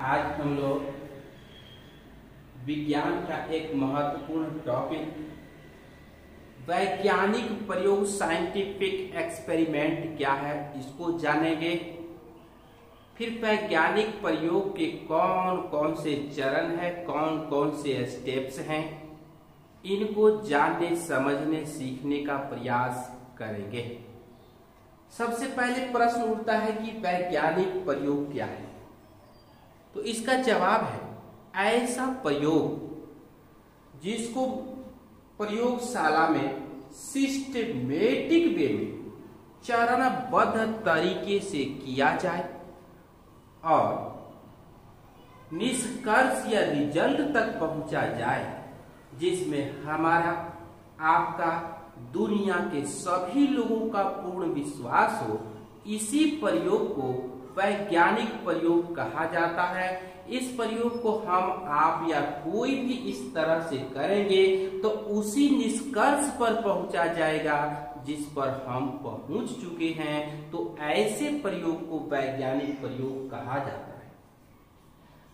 आज हम लोग विज्ञान का एक महत्वपूर्ण टॉपिक वैज्ञानिक प्रयोग साइंटिफिक एक्सपेरिमेंट क्या है इसको जानेंगे। फिर वैज्ञानिक प्रयोग के कौन कौन से चरण है, कौन कौन से स्टेप्स हैं, इनको जानने समझने सीखने का प्रयास करेंगे। सबसे पहले प्रश्न उठता है कि वैज्ञानिक प्रयोग क्या है। तो इसका जवाब है ऐसा प्रयोग जिसको प्रयोगशाला में सिस्टमेटिक वे में चरणबद्ध तरीके से किया जाए और निष्कर्ष या रिजल्ट तक पहुंचा जाए, जिसमें हमारा आपका दुनिया के सभी लोगों का पूर्ण विश्वास हो। इसी प्रयोग को वैज्ञानिक प्रयोग कहा जाता है। इस प्रयोग को हम आप या कोई भी इस तरह से करेंगे तो उसी निष्कर्ष पर पहुंचा जाएगा जिस पर हम पहुंच चुके हैं। तो ऐसे प्रयोग को वैज्ञानिक प्रयोग कहा जाता है।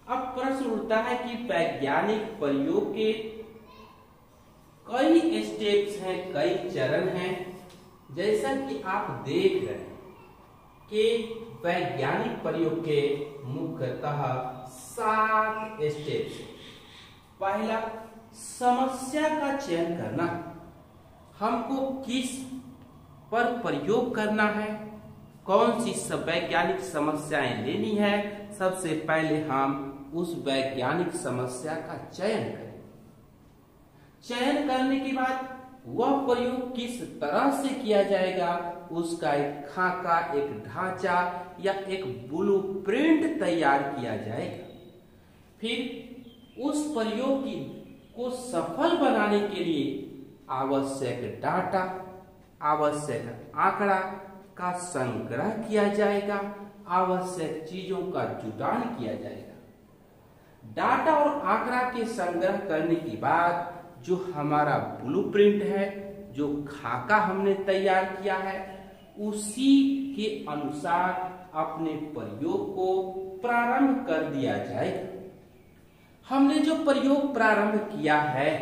अब प्रश्न उठता है कि वैज्ञानिक प्रयोग के कई स्टेप्स हैं, कई चरण हैं। जैसा कि आप देख रहे हैं कि वैज्ञानिक प्रयोग के मुख्यतः 7 स्टेप्स। पहला, समस्या का चयन करना। हमको किस पर प्रयोग करना है, कौन सी वैज्ञानिक समस्याएं लेनी है, सबसे पहले हम उस वैज्ञानिक समस्या का चयन करें। चयन करने के बाद वह प्रयोग किस तरह से किया जाएगा, उसका एक खाका, एक ढांचा या एक ब्लूप्रिंट तैयार किया जाएगा। फिर उस प्रयोग को सफल बनाने के लिए आवश्यक डाटा, आवश्यक आंकड़ा का संग्रह किया जाएगा, आवश्यक चीजों का जुटान किया जाएगा। डाटा और आंकड़ा के संग्रह करने के बाद जो हमारा ब्लूप्रिंट है, जो खाका हमने तैयार किया है, उसी के अनुसार अपने प्रयोग को प्रारंभ कर दिया जाएगा। हमने जो प्रयोग प्रारंभ किया है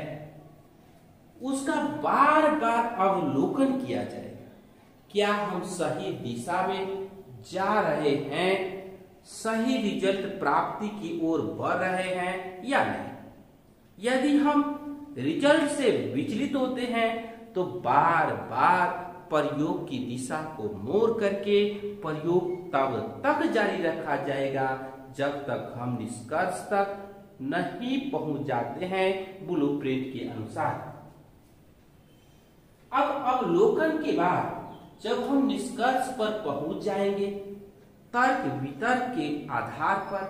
उसका बार बार अवलोकन किया जाएगा। क्या हम सही दिशा में जा रहे हैं, सही रिजल्ट प्राप्ति की ओर बढ़ रहे हैं या नहीं। यदि हम रिजल्ट से विचलित होते हैं तो बार बार प्रयोग की दिशा को मोड़ करके प्रयोग तब तक जारी रखा जाएगा जब तक हम निष्कर्ष तक नहीं पहुंच जाते हैं ब्लूप्रिंट के अनुसार। अब अवलोकन के बाद जब हम निष्कर्ष पर पहुंच जाएंगे, तर्क वितर्क के आधार पर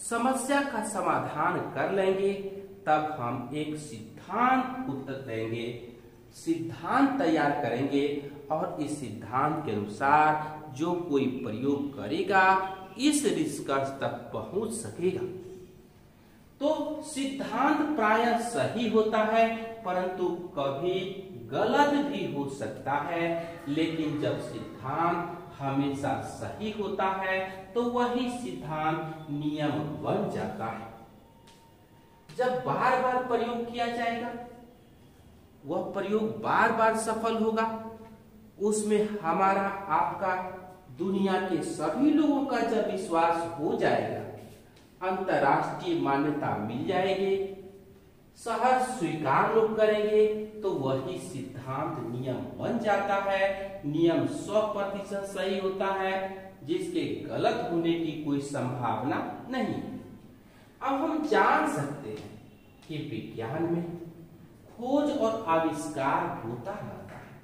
समस्या का समाधान कर लेंगे, तब हम एक सिद्धांत उत्तर देंगे, सिद्धांत तैयार करेंगे और इस सिद्धांत के अनुसार जो कोई प्रयोग करेगा इस निष्कर्ष तक पहुंच सकेगा। तो सिद्धांत प्रायः सही होता है, परंतु कभी गलत भी हो सकता है। लेकिन जब सिद्धांत हमेशा सही होता है तो वही सिद्धांत नियम बन जाता है। जब बार बार प्रयोग किया जाएगा, वह प्रयोग बार बार सफल होगा, उसमें हमारा आपका दुनिया के सभी लोगों का जब विश्वास हो जाएगा, अंतर्राष्ट्रीय मान्यता मिल जाएगी, सहज स्वीकार लोग करेंगे, तो वही सिद्धांत नियम बन जाता है। नियम 100% सही होता है, जिसके गलत होने की कोई संभावना नहीं है। अब हम जान सकते हैं कि विज्ञान में खोज और आविष्कार होता रहता है।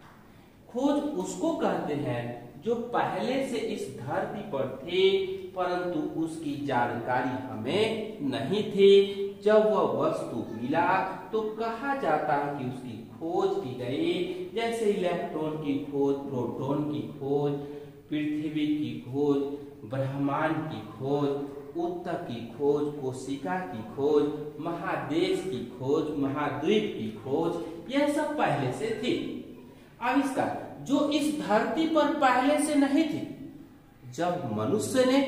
खोज उसको कहते हैं जो पहले से इस धरती पर थे, परंतु उसकी जानकारी हमें नहीं थी। जब वह वस्तु मिला तो कहा जाता है कि उसकी खोज की गई। जैसे इलेक्ट्रॉन की खोज, प्रोटॉन की खोज, पृथ्वी की खोज, ब्रह्मांड की खोज, उत्तर की खोज, कोशिका की खोज, महादेश की खोज, महाद्वीप की खोज, यह सब पहले से थी। आविष्कार जो इस धरती पर पहले से नहीं थी, जब मनुष्य ने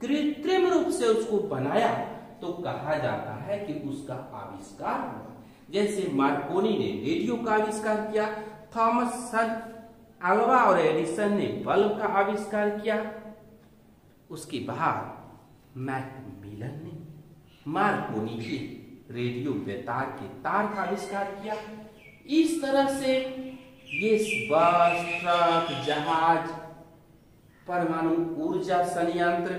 कृत्रिम रूप से उसको बनाया तो कहा जाता है कि उसका आविष्कार हुआ। जैसे मार्कोनी ने रेडियो का आविष्कार किया, थॉमस अल्वा और एडिसन ने बल्ब का आविष्कार किया, उसके बाद मैकमिलन ने मार्कोनी के रेडियो बेतार के तार का आविष्कार किया। इस तरह से ये बस, ट्रक, जहाज, परमाणु ऊर्जा संयंत्र,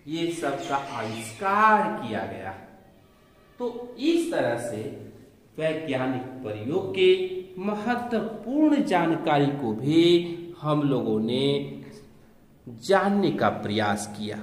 ये सब का आविष्कार किया गया। तो इस तरह से वैज्ञानिक प्रयोग के महत्वपूर्ण जानकारी को भी हम लोगों ने जानने का प्रयास किया।